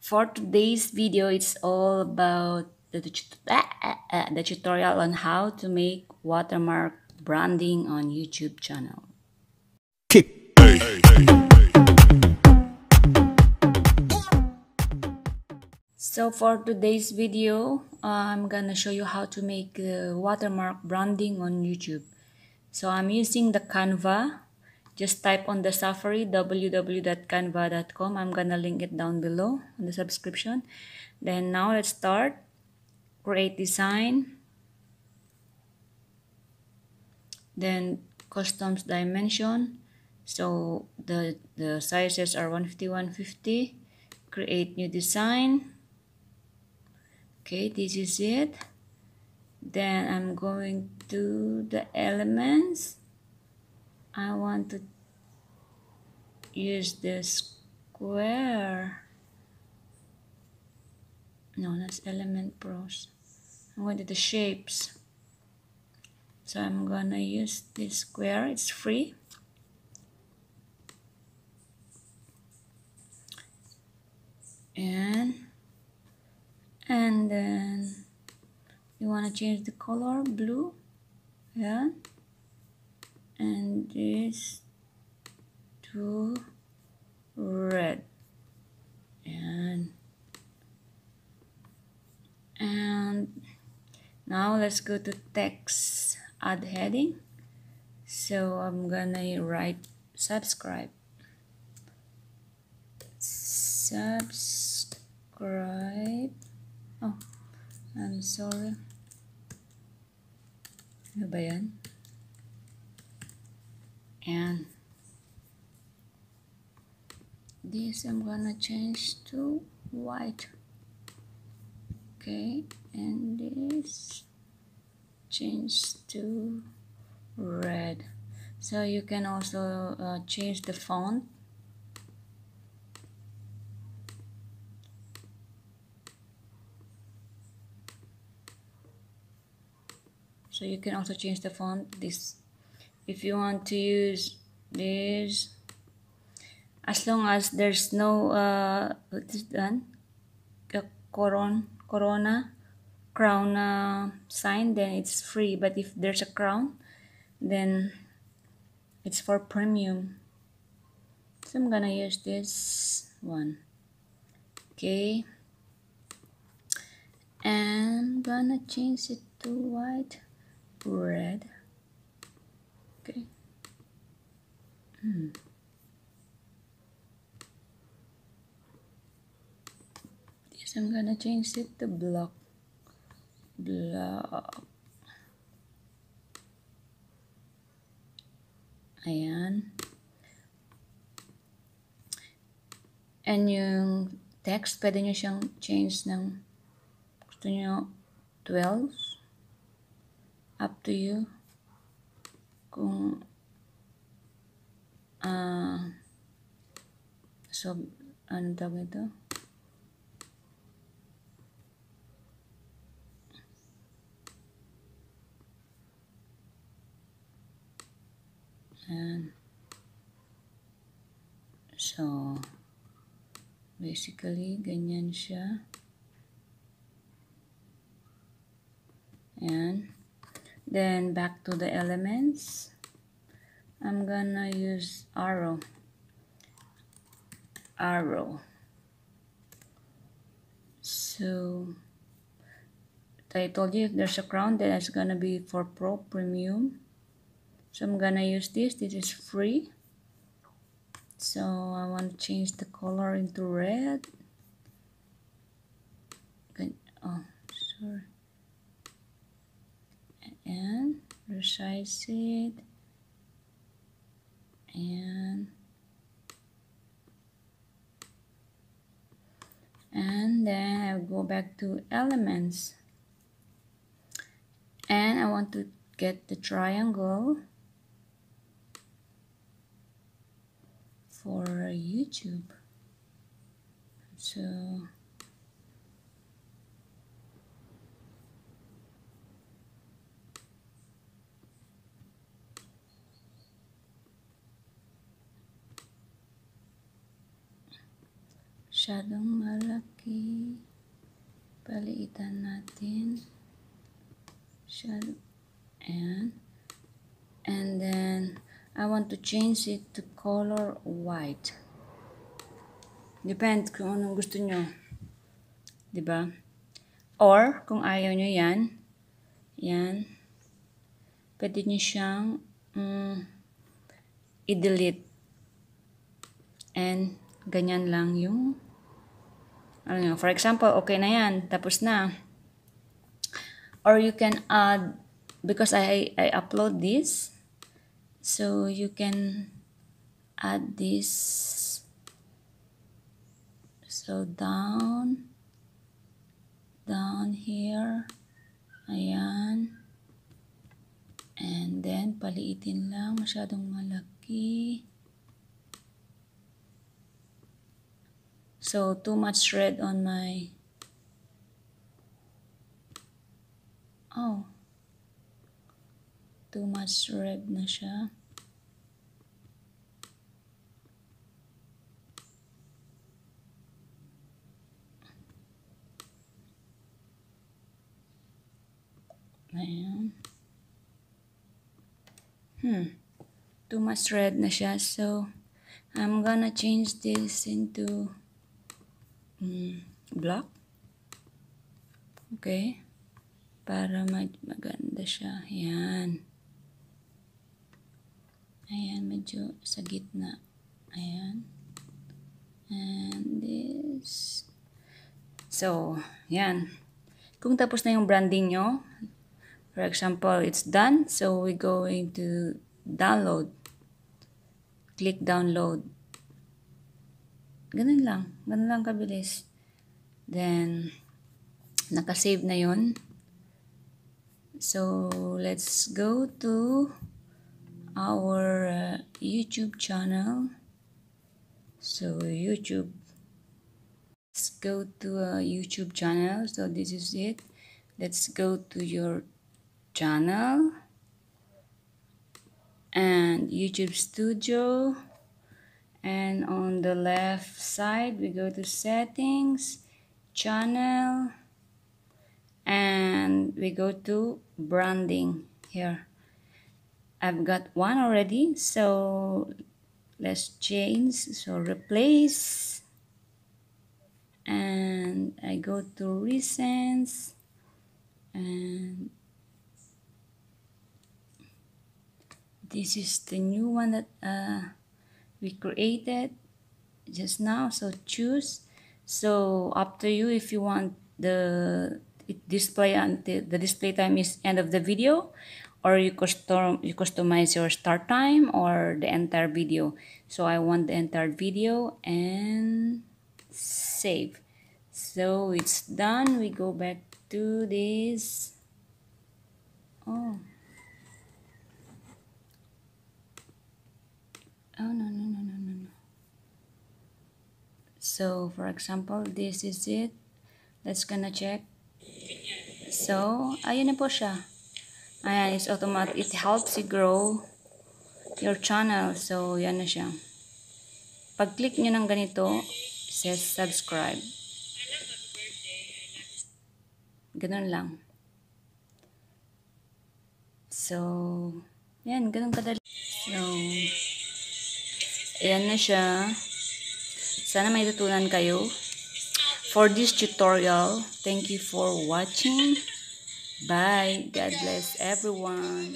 For today's video, it's all about the tutorial on how to make watermark branding on YouTube channel. Kick. So for today's video, I'm gonna show you how to make watermark branding on YouTube. So I'm using the Canva. Just type on the Safari www.canva.com. I'm gonna link it down below in the subscription. Then now let's start. Create design. Then customs dimension. So the sizes are 150, 150. Create new design. Okay, this is it. Then I'm going to the elements. I want to use the square. No, that's element pros. I'm going to the shapes. So I'm gonna use this square. It's free. And then you want to change the color blue, yeah, and this to red, and now let's go to text, add heading. So I'm gonna write subscribe. Oh, I'm sorry. Ano ba yan? And this I'm gonna change to white. Okay, and this change to red. So you can also change the font. So you can also change the font. This, if you want to use this, as long as there's no what is done, corona crown sign, then it's free. But if there's a crown, then it's for premium. So I'm gonna use this one. Okay, and I'm gonna change it to white, red. Okay. This I'm gonna change it to block. Ayan. And yung text, pwede nyo siyang change ng gusto nyo 12. Up to you. Kung so, ano tawag ito? And so basically ganyan siya. And then back to the elements, I'm gonna use arrow. So I told you if there's a crown, then it's gonna be for pro premium. So I'm gonna use this. This is free. So I want to change the color into red. Oh, sorry. And resize it. And then I'll go back to elements. And I want to get the triangle for YouTube. So masyadong malaki. Paliitan natin. Ayan. And then, I want to change it to color white. Depende kung anong gusto nyo. Diba? Or, kung ayaw nyo yan, pwede nyo siyang i-delete. And, ganyan lang yung, for example, okay na yan, tapos na. Or you can add, because I upload this, so you can add this. So down here, ayan, and then paliitin lang, masyadong malaki. So too much red on my, too much red na siya. Ayan. Too much red na siya. So, I'm gonna change this into black. Okay. Para maganda siya. Ayan. Ayan, medyo sa gitna. Ayan. And this. So, ayan. Kung tapos na yung branding nyo, for example, it's done. So, we're going to download. Click download. Ganun lang. Ganun lang kabilis. Then, nakasave na yun. So, let's go to our YouTube channel. So, YouTube. Let's go to a YouTube channel. So, this is it. Let's go to your channel. And YouTube Studio. And on the left side, we go to Settings, Channel, and we go to Branding here. I've got one already, so let's change. So replace, and I go to Recents, and this is the new one that we created just now. So choose. So up to you if you want the display until the display time is end of the video, or you customize your start time or the entire video. So I want the entire video, and save. So it's done. We go back to this. Oh no. So for example, this is it. Let's gonna check. So ayun na po siya. Ayan, it's automatic. It helps you grow your channel. So yan na siya. Pag click nyo ng ganito, it says subscribe. Ganun lang. So yan, ganun kadali. So ayan na siya. Sana may tutunan kayo. For this tutorial, thank you for watching. Bye. God bless everyone.